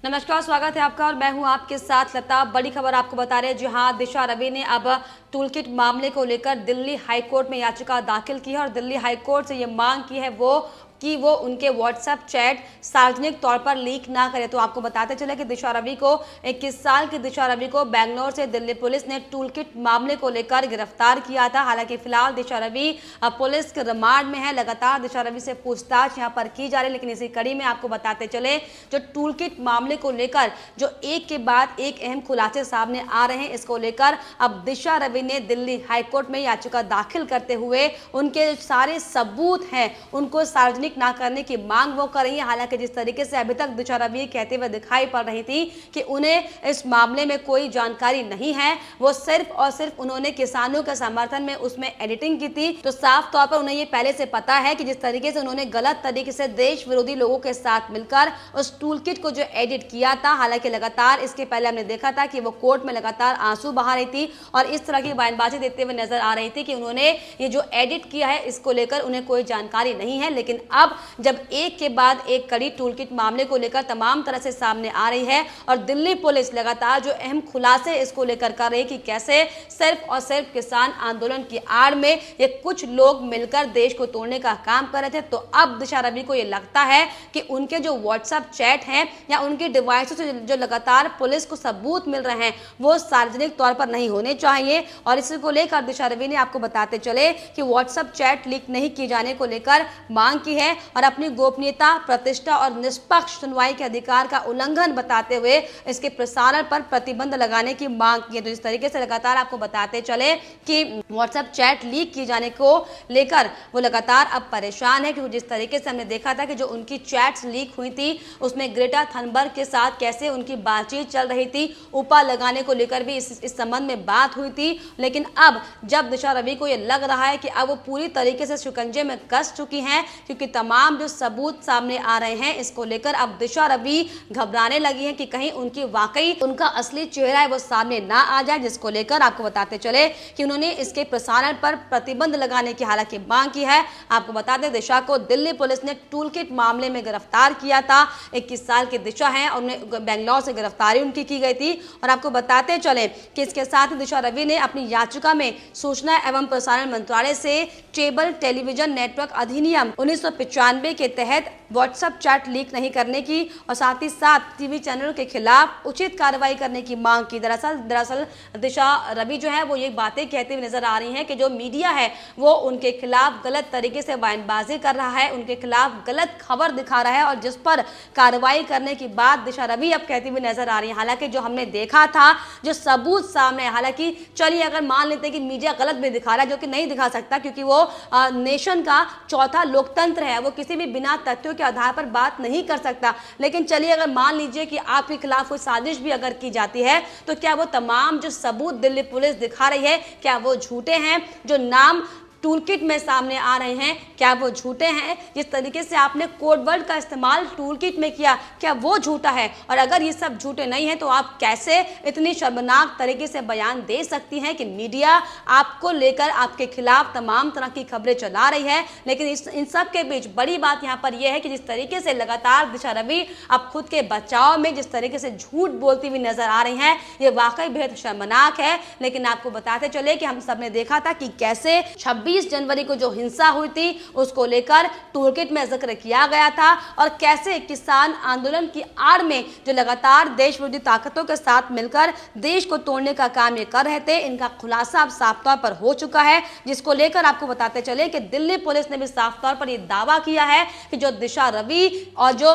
नमस्कार, स्वागत है आपका और मैं हूं आपके साथ लता। बड़ी खबर आपको बता रहे हैं, जी हां, दिशा रवि ने अब टूलकिट मामले को लेकर दिल्ली हाईकोर्ट में याचिका दाखिल की है और दिल्ली हाईकोर्ट से ये मांग की है वो उनके व्हाट्सएप चैट सार्वजनिक तौर पर लीक ना करे। तो आपको बताते चले कि दिशा रवि को 21 साल की दिशा रवि को बेंगलोर से दिल्ली पुलिस ने टूलकिट मामले को लेकर गिरफ्तार किया था। हालांकि फिलहाल दिशा रवि पुलिस के रिमांड में है। लगातार दिशा रवि से पूछताछ यहां पर की जा रही है, लेकिन इसी कड़ी में आपको बताते चले जो टूलकिट मामले को लेकर जो एक के बाद एक अहम खुलासे सामने आ रहे हैं, इसको लेकर अब दिशा रवि ने दिल्ली हाईकोर्ट में याचिका दाखिल करते हुए उनके सारे सबूत हैं उनको सार्वजनिक ना करने की मांग वो कर रही है। हालांकि जिस तरीके से अभी तक दिशा रवि कहते हुए दिखाई पड़ रही थी कि उन्हें इस मामले में कोई जानकारी नहीं है, वो सिर्फ और सिर्फ उन्होंने किसानों के समर्थन में उसमें एडिटिंग की थी, तो साफ तौर पर उन्हें ये पहले से पता है कि जिस तरीके से उन्होंने गलत तरीके से देश विरोधी लोगों के साथ मिलकर उस टूलकिट को जो एडिट किया था। हालांकि लगातार इसके पहले हमने देखा था कि वो कोर्ट में लगातार आंसू बहा रही थी और इस तरह की बयानबाजी देते हुए नजर आ रही थी कि उन्होंने ये जो एडिट किया है इसको लेकर उन्हें कोई जानकारी नहीं है। लेकिन अब जब एक के बाद एक कड़ी टूलकिट मामले को लेकर तमाम तरह से सामने आ रही है और दिल्ली पुलिस लगातार जो अहम खुलासे इसको लेकर कर रही है कि कैसे सिर्फ और सिर्फ किसान आंदोलन की आड़ में ये कुछ लोग मिलकर देश को तोड़ने का काम कर रहे थे, तो अब दिशा रवि को ये लगता है कि उनके जो व्हाट्सएप चैट हैं या उनके डिवाइसों से जो लगातार पुलिस को सबूत मिल रहे हैं वो सार्वजनिक तौर पर नहीं होने चाहिए। और इसी को लेकर दिशा रवि ने आपको बताते चले कि व्हाट्सएप चैट लीक नहीं किए जाने को लेकर मांग की है और अपनी गोपनीयता, प्रतिष्ठा और निष्पक्ष सुनवाई के अधिकार का उल्लंघन बताते हुए इसके प्रसारण पर प्रतिबंध लगाने की मांग की है। तो इस तरीके से लगातार आपको बताते चले कि व्हाट्सएप चैट लीक किए जाने को लेकर वो लगातार अब परेशान है, क्योंकि जिस तरीके से हमने देखा था कि जो उनकी चैट्स लीक हुई थी उसमें ग्रेटा थनबर्ग के साथ कैसे उनकी बातचीत चल रही थी, उपा लगाने को लेकर भी इस संबंध में बात हुई थी। लेकिन अब जब दिशा रवि को यह लग रहा है कि अब वो पूरी तरीके से शिकंजे में कस चुकी हैं, क्योंकि तमाम जो सबूत सामने आ रहे हैं इसको लेकर अब दिशा रवि घबराने लगी हैं कि कहीं उनकी वाकई उनका असली चेहरा है वो सामने ना आ जाए, जिसको लेकर आपको बताते चले कि उन्होंने इसके प्रसारण पर प्रतिबंध लगाने की हालांकि मांग की है। आपको बता दें, दिशा को दिल्ली पुलिस ने टूलकिट मामले में गिरफ्तार किया था। 21 साल की दिशा है और उन्हें बेंगलोर से गिरफ्तारी उनकी की गई थी। और आपको बताते चले कि इसके साथ ही दिशा रवि ने अपनी याचिका में सूचना एवं प्रसारण मंत्रालय से केबल टेलीविजन नेटवर्क अधिनियम 1995 के तहत व्हाट्सएप चैट लीक नहीं करने की और साथ ही साथ टीवी चैनलों के खिलाफ उचित कार्रवाई करने की मांग की। दरअसल दिशा रवि जो है वो ये बातें कहती हुई नजर आ रही हैं कि जो मीडिया है वो उनके खिलाफ गलत तरीके से बयानबाजी कर रहा है, उनके खिलाफ गलत खबर दिखा रहा है और जिस पर कार्रवाई करने की बात दिशा रवि अब कहती हुई नजर आ रही है। हालांकि जो हमने देखा था, जो सबूत सामने, हालांकि चलिए अगर मान लेते हैं कि मीडिया गलत भी दिखा रहा है, जो कि नहीं दिखा सकता क्योंकि वो नेशन का चौथा लोकतंत्र है, वो किसी भी बिना तथ्यों के आधार पर बात नहीं कर सकता। लेकिन चलिए अगर मान लीजिए कि आपके खिलाफ कोई साजिश भी अगर की जाती है, तो क्या वो तमाम जो सबूत दिल्ली पुलिस दिखा रही है क्या वो झूठे हैं? जो नाम टूलकिट में सामने आ रहे हैं क्या वो झूठे हैं? जिस तरीके से आपने कोड वर्ड का इस्तेमाल टूलकिट में किया क्या वो झूठा है? और अगर ये सब झूठे नहीं है तो आप कैसे इतनी शर्मनाक तरीके से बयान दे सकती हैं कि मीडिया आपको लेकर आपके खिलाफ तमाम तरह की खबरें चला रही है? लेकिन इन सब के बीच बड़ी बात यहाँ पर यह है कि जिस तरीके से लगातार दिशा रवि अब खुद के बचाव में जिस तरीके से झूठ बोलती हुई नजर आ रही हैं, ये वाकई बेहद शर्मनाक है। लेकिन आपको बताते चले कि हम सब ने देखा था कि कैसे 26 जनवरी को जो हिंसा हुई थी उसको लेकर टूलकिट में जिक्र किया गया था और कैसे किसान आंदोलन की आड़ में जो लगातार देश विरोधी ताकतों के साथ मिलकर देश को तोड़ने का काम ये कर रहे थे, इनका खुलासा अब साफ तौर पर हो चुका है। जिसको लेकर आपको बताते चले कि दिल्ली पुलिस ने भी साफ तौर पर यह दावा किया है कि जो दिशा रवि और जो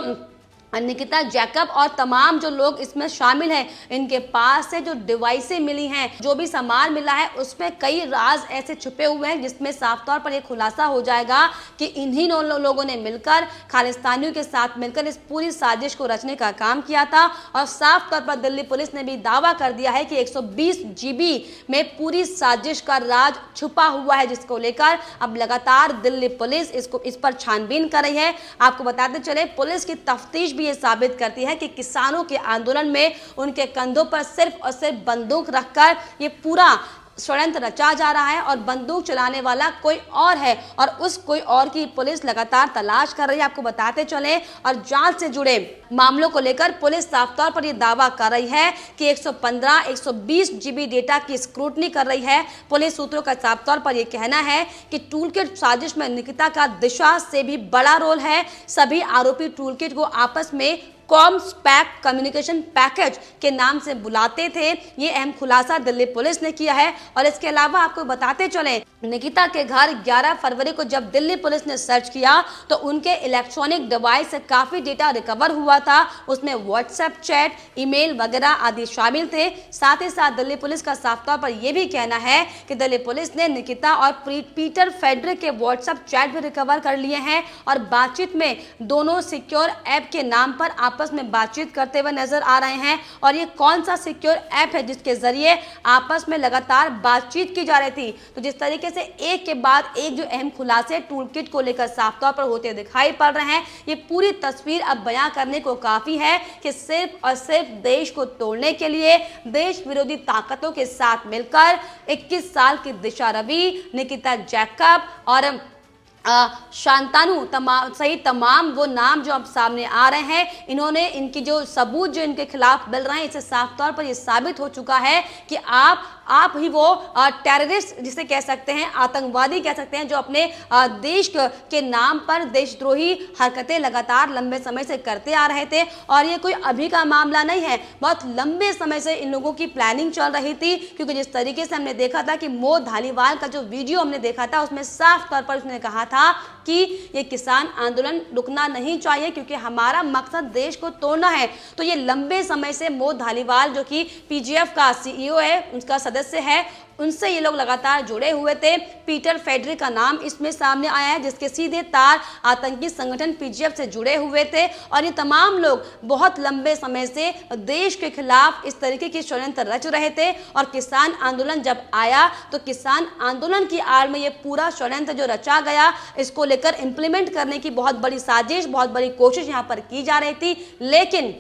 निकिता जैकब और तमाम जो लोग इसमें शामिल हैं, इनके पास से जो डिवाइसें मिली हैं, जो भी सामान मिला है, उसमें कई राज ऐसे छुपे हुए हैं जिसमें साफ तौर पर यह खुलासा हो जाएगा कि इन्हीं लोगों ने मिलकर खालिस्तानियों के साथ मिलकर इस पूरी साजिश को रचने का काम किया था। और साफ तौर पर दिल्ली पुलिस ने भी दावा कर दिया है कि 120 GB में पूरी साजिश का राज छुपा हुआ है, जिसको लेकर अब लगातार दिल्ली पुलिस इस पर छानबीन कर रही है। आपको बताते चले पुलिस की तफ्तीश ये साबित करती है कि किसानों के आंदोलन में उनके कंधों पर सिर्फ और सिर्फ बंदूक रखकर ये पूरा षड्यंत्र रचा जा रहा है और बंदूक चलाने वाला कोई और है और उस कोई और की पुलिस लगातार तलाश कर रही है। आपको बताते चले और जांच से जुड़े मामलों को लेकर पुलिस साफ तौर पर यह दावा कर रही है कि 115 120 जीबी डेटा की स्क्रूटनी कर रही है। पुलिस सूत्रों का साफ तौर पर यह कहना है कि टूलकिट साजिश में निकिता का दिशा से भी बड़ा रोल है। सभी आरोपी टूलकिट को आपस में कॉम्स पैक कम्युनिकेशन पैकेज के नाम से बुलाते थे। ये अहम खुलासा दिल्ली पुलिस ने किया है। और इसके अलावा आपको बताते चले, निकिता के घर 11 फरवरी को जब दिल्ली पुलिस ने सर्च किया तो उनके इलेक्ट्रॉनिक डिवाइस से काफी डेटा रिकवर हुआ था। उसमें व्हाट्सएप चैट, ईमेल वगैरह आदि शामिल थे। साथ ही साथ दिल्ली पुलिस का साफ तौर पर यह भी कहना है कि दिल्ली पुलिस ने निकिता और पीटर फेडरिक के व्हाट्सएप चैट भी रिकवर कर लिए हैं और बातचीत में दोनों सिक्योर ऐप के नाम पर आपस में बातचीत करते हुए नजर आ रहे हैं। और ये कौन सा सिक्योर ऐप है जिसके जरिए आपस में लगातार बातचीत की जा रही थी। तो जिस तरीके से एक के बाद एक जो अहम खुलासे टूलकिट को लेकर साफ तौर पर होते दिखाई पड़ रहे हैं, ये पूरी तस्वीर अब बयां करने को काफी है कि सिर्फ और सिर्फ देश को तोड़ने के लिए देश विरोधी ताकतों के साथ मिलकर 21 साल की दिशा रवि, निकिता जैकब और शांतानु तमाम वो नाम जो अब सामने आ रहे हैं, इन्होंने इनकी जो सबूत जो इनके खिलाफ मिल रहे हैं, इससे साफ तौर पर ये साबित हो चुका है कि आप ही वो टेररिस्ट जिसे कह सकते हैं, आतंकवादी कह सकते हैं, जो अपने देश के नाम पर देशद्रोही हरकतें लगातार लंबे समय से करते आ रहे थे। और ये कोई अभी का मामला नहीं है, बहुत लंबे समय से इन लोगों की प्लानिंग चल रही थी। क्योंकि जिस तरीके से हमने देखा था कि मोद धालीवाल का जो वीडियो हमने देखा था, उसमें साफ तौर पर उसने कहा था कि ये किसान आंदोलन रुकना नहीं चाहिए क्योंकि हमारा मकसद देश को तोड़ना है। तो ये लंबे समय से मोद धालीवाल जो कि पीजीएफ का सीईओ है, उसका सदस्य है, उनसे ये लोग लगातार जुड़े हुए थे। पीटर फेडरिक का नाम इसमें सामने आया है जिसके सीधे तार आतंकी संगठन पीजीएफ से जुड़े हुए थे। और ये तमाम लोग बहुत लंबे समय से देश के खिलाफ इस तरीके की षड्यंत्र रच रहे थे। और किसान आंदोलन जब आया तो किसान आंदोलन की आड़ में ये पूरा षड्यंत्र जो रचा गया, इसको लेकर इंप्लीमेंट करने की बहुत बड़ी साजिश, बहुत बड़ी कोशिश यहाँ पर की जा रही थी। लेकिन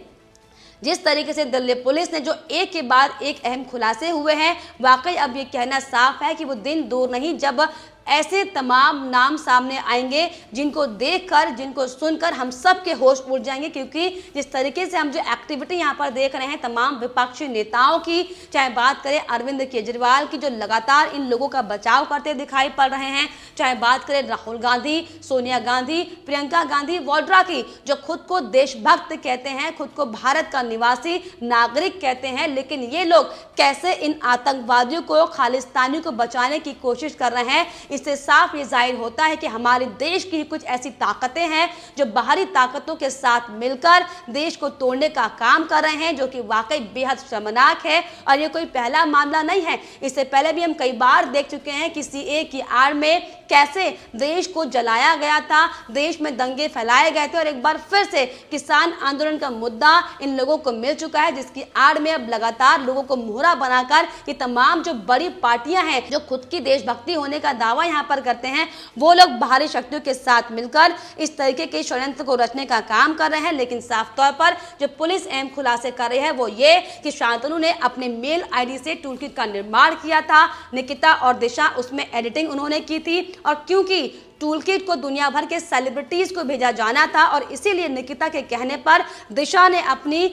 जिस तरीके से दिल्ली पुलिस ने जो एक के बाद एक अहम खुलासे हुए हैं, वाकई अब ये कहना साफ है कि वो दिन दूर नहीं जब ऐसे तमाम नाम सामने आएंगे जिनको देखकर, जिनको सुनकर हम सब के होश उड़ जाएंगे। क्योंकि जिस तरीके से हम जो एक्टिविटी यहाँ पर देख रहे हैं तमाम विपक्षी नेताओं की, चाहे बात करें अरविंद केजरीवाल की जो लगातार इन लोगों का बचाव करते दिखाई पड़ रहे हैं, चाहे बात करें राहुल गांधी, सोनिया गांधी, प्रियंका गांधी वाड्रा की जो खुद को देशभक्त कहते हैं, खुद को भारत का निवासी नागरिक कहते हैं, लेकिन ये लोग कैसे इन आतंकवादियों को, खालिस्तानियों को बचाने की कोशिश कर रहे हैं। इससे साफ ये जाहिर होता है कि हमारे देश की कुछ ऐसी ताकतें हैं जो बाहरी ताकतों के साथ मिलकर देश को तोड़ने का काम कर रहे हैं, जो कि वाकई बेहद शर्मनाक है। और ये कोई पहला मामला नहीं है, इससे पहले भी हम कई बार देख चुके हैं कि सीए की आड़ में कैसे देश को जलाया गया था, देश में दंगे फैलाए गए थे। और एक बार फिर से किसान आंदोलन का मुद्दा इन लोगों को मिल चुका है, जिसकी आड़ में अब लगातार लोगों को मोहरा बनाकर ये तमाम जो बड़ी पार्टियां हैं जो खुद की देशभक्ति होने का दावा यहाँ पर करते हैं, वो लोग बाहरी शक्तियों के साथ मिलकर इस तरीके के षड्यंत्र को रचने का काम कर रहे हैं। लेकिन साफ तौर पर जो पुलिस अहम खुलासे कर रही है वो ये कि शांतनु ने अपने मेल आईडी से टूलकिट का निर्माण किया था। निकिता और दिशा उसमें एडिटिंग उन्होंने की थी। और क्योंकि टूलकिट को दुनिया भर के सेलिब्रिटीज को भेजा जाना था और इसीलिए निकिता के कहने पर दिशा ने अपनी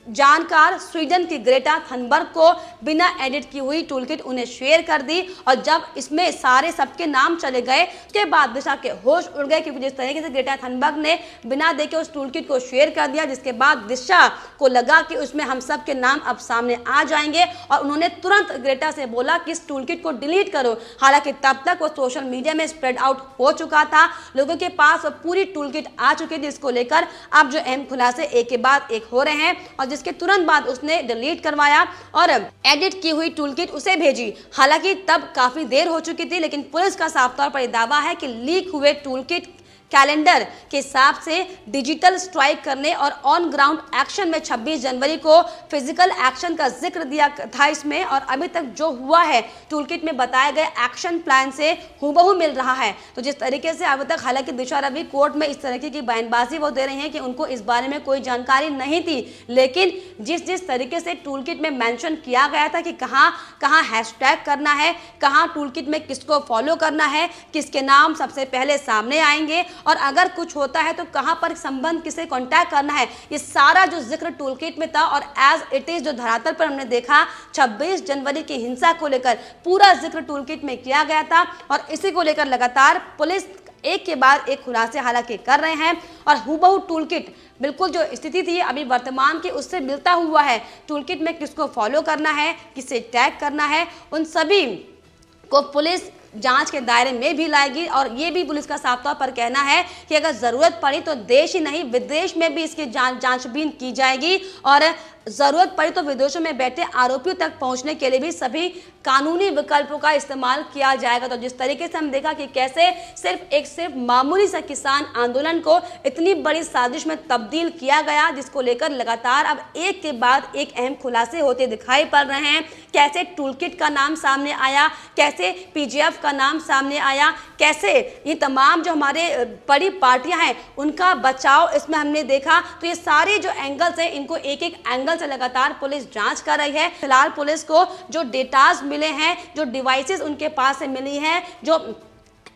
जानकार स्वीडन की ग्रेटा थनबर्ग को बिना एडिट की हुई टूलकिट उन्हें शेयर कर दी। और जब इसमें सारे सबके नाम चले गए उसके बाद दिशा के होश उड़ गए, क्योंकि जिस तरीके से ग्रेटा थनबर्ग ने बिना देखे उस टूलकिट को शेयर कर दिया, जिसके बाद दिशा को लगा कि उसमें हम सब के नाम अब सामने आ जाएंगे और उन्होंने तुरंत ग्रेटा से बोला कि इस टूलकिट को डिलीट करो। हालांकि तब तक वो सोशल मीडिया में स्प्रेड आउट हो चुका था, लोगों के पास वो पूरी टूलकिट आ चुकी थी, जिसको लेकर अब जो अहम खुलासे एक के बाद एक हो रहे हैं। और जिसके तुरंत बाद उसने डिलीट करवाया और एडिट की हुई टूलकिट उसे भेजी। हालांकि तब काफी देर हो चुकी थी, लेकिन पुलिस का साफ तौर पर यह दावा है कि लीक हुए टूलकिट कैलेंडर के हिसाब से डिजिटल स्ट्राइक करने और ऑन ग्राउंड एक्शन में 26 जनवरी को फिजिकल एक्शन का जिक्र दिया था इसमें। और अभी तक जो हुआ है टूलकिट में बताए गए एक्शन प्लान से हूबहू मिल रहा है। तो जिस तरीके से अभी तक, हालांकि दिशा रवि कोर्ट में इस तरीके की बयानबाजी वो दे रही हैं कि उनको इस बारे में कोई जानकारी नहीं थी, लेकिन जिस तरीके से टूलकिट में मेंशन किया गया था कि कहाँ कहाँ हैशटैग करना है, कहाँ टूलकिट में किसको फॉलो करना है, किसके नाम सबसे पहले सामने आएंगे और अगर कुछ होता है तो कहां पर संबंध किसे कांटेक्ट करना है, ये सारा जो जिक्र टूलकिट में था। और एज इट इज जो धरातल पर हमने देखा 26 जनवरी की हिंसा को लेकर पूरा जिक्र टूलकिट में किया गया था और इसी को लेकर लगातार पुलिस एक के बाद एक खुलासे हालांकि कर रहे हैं। और हूबहू टूलकिट बिल्कुल जो स्थिति थी अभी वर्तमान की उससे मिलता हुआ है। टूलकिट में किसको फॉलो करना है, किसे टैग करना है, उन सभी को पुलिस जांच के दायरे में भी लाएगी। और ये भी पुलिस का साफ तौर पर कहना है कि अगर जरूरत पड़ी तो देश ही नहीं विदेश में भी इसकी जांचबीन की जाएगी और जरूरत पड़ी तो विदेशों में बैठे आरोपियों तक पहुंचने के लिए भी सभी कानूनी विकल्पों का इस्तेमाल किया जाएगा। तो जिस तरीके से हम देखा कि कैसे सिर्फ मामूली सा किसान आंदोलन को इतनी बड़ी साजिश में तब्दील किया गया, जिसको लेकर लगातार अब एक के बाद एक अहम खुलासे होते दिखाई पड़ रहे हैं। कैसे टूलकिट का नाम सामने आया, कैसे पीजेएफ का नाम सामने आया, कैसे ये तमाम जो हमारे बड़ी पार्टियां हैं उनका बचाव इसमें हमने देखा। तो ये सारे जो एंगल्स हैं इनको एक एक एंगल से लगातार पुलिस जांच कर रही है। फिलहाल पुलिस को जो डेटाज मिले हैं, जो डिवाइसेस उनके पास से मिली हैं, जो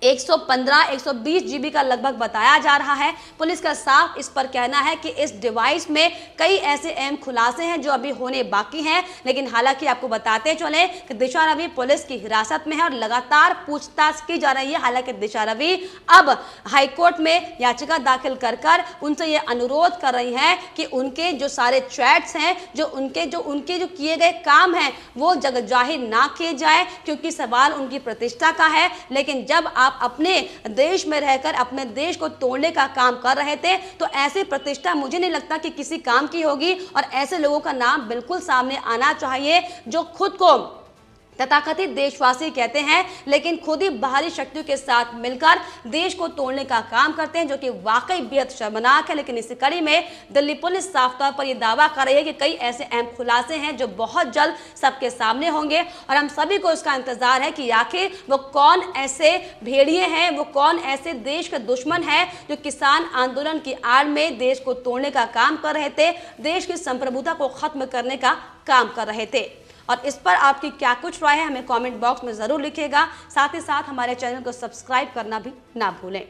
115-120 जीबी का लगभग बताया जा रहा है, पुलिस का साफ इस पर कहना है कि इस डिवाइस में कई ऐसे अहम खुलासे हैं जो अभी होने बाकी हैं। लेकिन हालांकि आपको बताते चले कि दिशा रवि पुलिस की हिरासत में है और लगातार पूछताछ की जा रही है। हालांकि दिशा रवि अब हाईकोर्ट में याचिका दाखिल कर उनसे ये अनुरोध कर रही हैं कि उनके जो सारे चैट्स हैं, जो उनके जो किए गए काम हैं वो जग जाहिर ना किए जाए, क्योंकि सवाल उनकी प्रतिष्ठा का है। लेकिन जब आप अपने देश में रहकर अपने देश को तोड़ने का काम कर रहे थे तो ऐसी प्रतिष्ठा मुझे नहीं लगता कि किसी काम की होगी। और ऐसे लोगों का नाम बिल्कुल सामने आना चाहिए जो खुद को तथाकथित देशवासी कहते हैं लेकिन खुद ही बाहरी शक्तियों के साथ मिलकर देश को तोड़ने का काम करते हैं, जो कि वाकई बेहद शर्मनाक है। लेकिन इस कड़ी में दिल्ली पुलिस साफ तौर पर यह दावा कर रही है कि कई ऐसे अहम खुलासे हैं जो बहुत जल्द सबके सामने होंगे और हम सभी को इसका इंतजार है कि आखिर वो कौन ऐसे भेड़िए हैं, वो कौन ऐसे देश के दुश्मन है जो किसान आंदोलन की आड़ में देश को तोड़ने का काम कर रहे थे, देश की संप्रभुता को खत्म करने का काम कर रहे थे। और इस पर आपकी क्या कुछ राय है हमें कमेंट बॉक्स में जरूर लिखिएगा। साथ ही साथ हमारे चैनल को सब्सक्राइब करना भी ना भूलें।